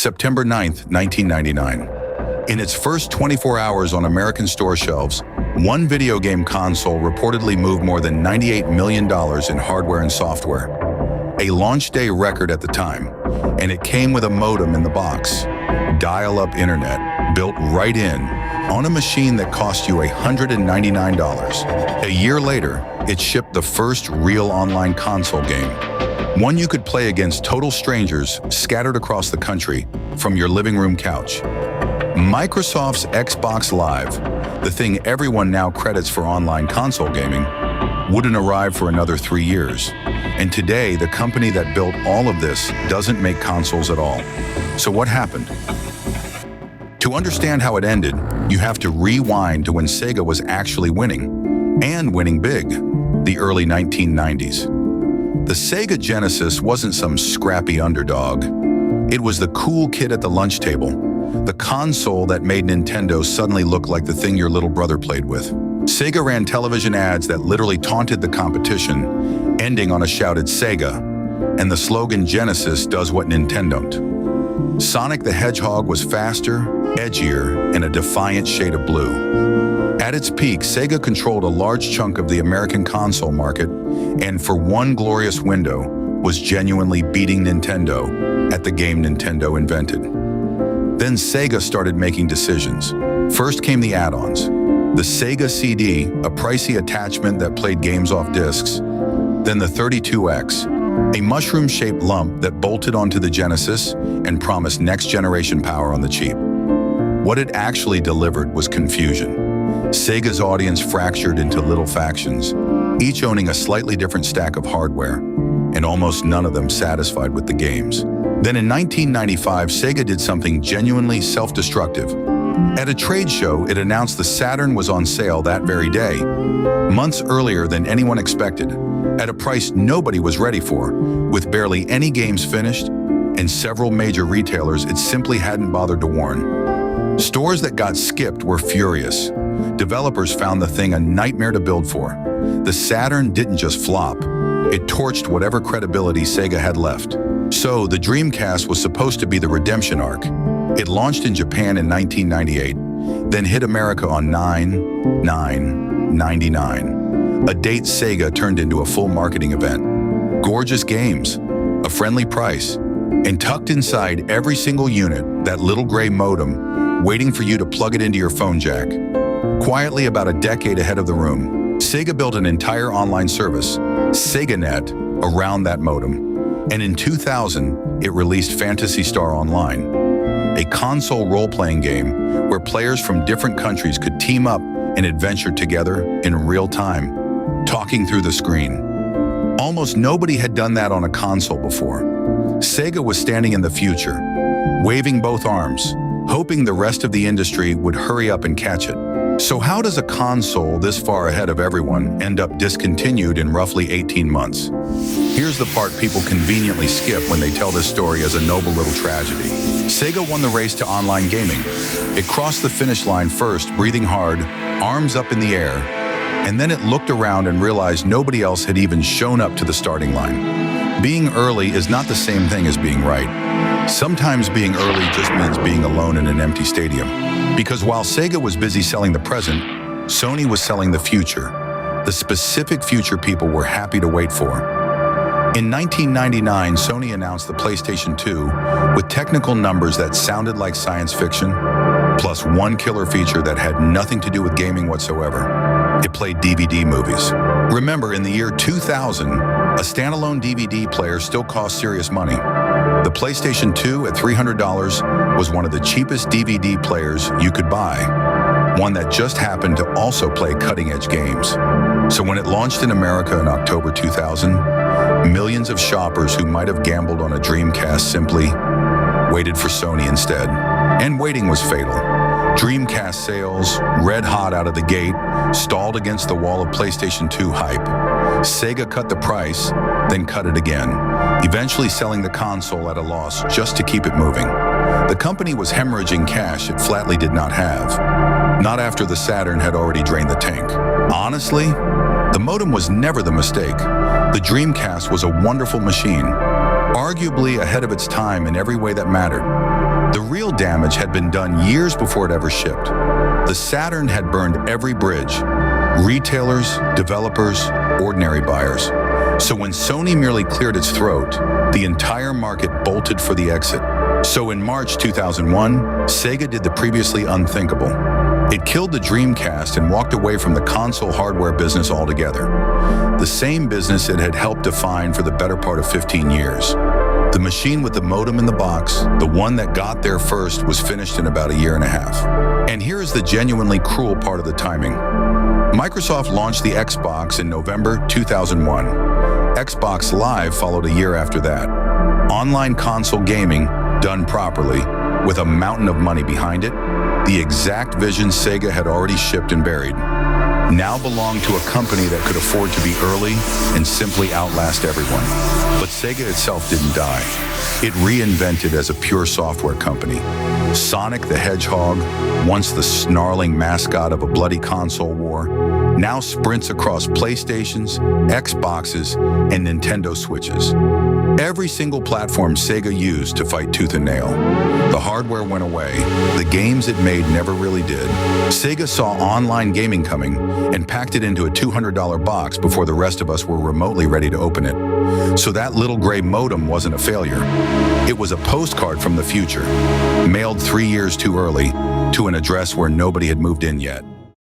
September 9th, 1999. In its first 24 hours on American store shelves, one video game console reportedly moved more than $98 million in hardware and software. A launch day record at the time, and it came with a modem in the box. Dial-up internet, built right in, on a machine that cost you $199. A year later, it shipped the first real online console game. One you could play against total strangers scattered across the country from your living room couch. Microsoft's Xbox Live, the thing everyone now credits for online console gaming, wouldn't arrive for another 3 years. And today, the company that built all of this doesn't make consoles at all. So what happened? To understand how it ended, you have to rewind to when Sega was actually winning, and winning big, the early 1990s. The Sega Genesis wasn't some scrappy underdog. It was the cool kid at the lunch table, the console that made Nintendo suddenly look like the thing your little brother played with. Sega ran television ads that literally taunted the competition, ending on a shouted Sega, and the slogan Genesis does what Nintendon't. Sonic the Hedgehog was faster, edgier, and a defiant shade of blue. At its peak, Sega controlled a large chunk of the American console market, and for one glorious window, was genuinely beating Nintendo at the game Nintendo invented. Then Sega started making decisions. First came the add-ons. The Sega CD, a pricey attachment that played games off discs. Then the 32X, a mushroom-shaped lump that bolted onto the Genesis and promised next-generation power on the cheap. What it actually delivered was confusion. Sega's audience fractured into little factions, each owning a slightly different stack of hardware, and almost none of them satisfied with the games. Then in 1995, Sega did something genuinely self-destructive. At a trade show, it announced the Saturn was on sale that very day, months earlier than anyone expected, at a price nobody was ready for, with barely any games finished, and several major retailers it simply hadn't bothered to warn. Stores that got skipped were furious. Developers found the thing a nightmare to build for. The Saturn didn't just flop, it torched whatever credibility Sega had left. So, the Dreamcast was supposed to be the redemption arc. It launched in Japan in 1998, then hit America on 9/9/99, a date Sega turned into a full marketing event. Gorgeous games, a friendly price, and tucked inside every single unit, that little gray modem, waiting for you to plug it into your phone jack. Quietly about a decade ahead of the room, Sega built an entire online service, SegaNet, around that modem. And in 2000, it released Phantasy Star Online, a console role-playing game where players from different countries could team up and adventure together in real time, talking through the screen. Almost nobody had done that on a console before. Sega was standing in the future, waving both arms, hoping the rest of the industry would hurry up and catch it. So how does a console this far ahead of everyone end up discontinued in roughly 18 months? Here's the part people conveniently skip when they tell this story as a noble little tragedy. Sega won the race to online gaming. It crossed the finish line first, breathing hard, arms up in the air, and then it looked around and realized nobody else had even shown up to the starting line. Being early is not the same thing as being right. Sometimes being early just means being alone in an empty stadium. Because while Sega was busy selling the present, Sony was selling the future, the specific future people were happy to wait for. In 1999, Sony announced the PlayStation 2 with technical numbers that sounded like science fiction, plus one killer feature that had nothing to do with gaming whatsoever. It played DVD movies. Remember, in the year 2000, a standalone DVD player still cost serious money. The PlayStation 2 at $300 was one of the cheapest DVD players you could buy, one that just happened to also play cutting-edge games. So when it launched in America in October 2000, millions of shoppers who might have gambled on a Dreamcast simply waited for Sony instead. And waiting was fatal. Dreamcast sales, red hot out of the gate, stalled against the wall of PlayStation 2 hype. Sega cut the price, then cut it again, eventually selling the console at a loss just to keep it moving. The company was hemorrhaging cash it flatly did not have. Not after the Saturn had already drained the tank. Honestly, the modem was never the mistake. The Dreamcast was a wonderful machine, arguably ahead of its time in every way that mattered. The real damage had been done years before it ever shipped. The Saturn had burned every bridge: retailers, developers, ordinary buyers. So when Sony merely cleared its throat, the entire market bolted for the exit. So in March 2001, Sega did the previously unthinkable. It killed the Dreamcast and walked away from the console hardware business altogether. The same business it had helped define for the better part of 15 years. The machine with the modem in the box, the one that got there first, was finished in about a year and a half. And here is the genuinely cruel part of the timing. Microsoft launched the Xbox in November 2001. Xbox Live followed a year after that. Online console gaming, done properly, with a mountain of money behind it, the exact vision Sega had already shipped and buried, now belonged to a company that could afford to be early and simply outlast everyone. But Sega itself didn't die. It reinvented as a pure software company. Sonic the Hedgehog, once the snarling mascot of a bloody console war, now sprints across PlayStations, Xboxes, and Nintendo Switches. Every single platform Sega used to fight tooth and nail. The hardware went away. The games it made never really did. Sega saw online gaming coming and packed it into a $200 box before the rest of us were remotely ready to open it. So that little gray modem wasn't a failure. It was a postcard from the future, mailed 3 years too early to an address where nobody had moved in yet.